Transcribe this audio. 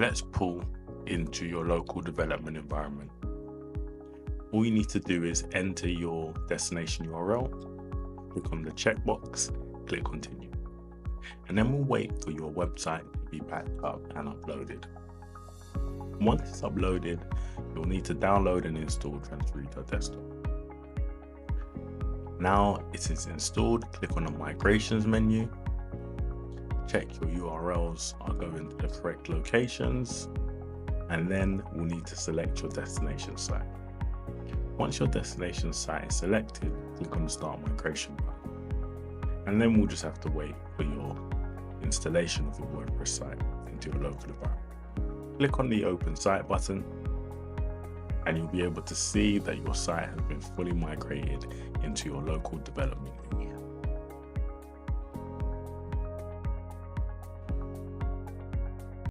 let's pull into your local development environment. All you need to do is enter your destination URL, click on the checkbox, click continue, and then we'll wait for your website to be backed up and uploaded. Once it's uploaded, you'll need to download and install Transferito Desktop. Now it is installed, click on the migrations menu, check your URLs are going to the correct locations, and then we'll need to select your destination site. Once your destination site is selected, click on the Start Migration button, and then we'll just have to wait for your installation of your WordPress site into your local environment. Click on the Open Site button, and you'll be able to see that your site has been fully migrated into your local development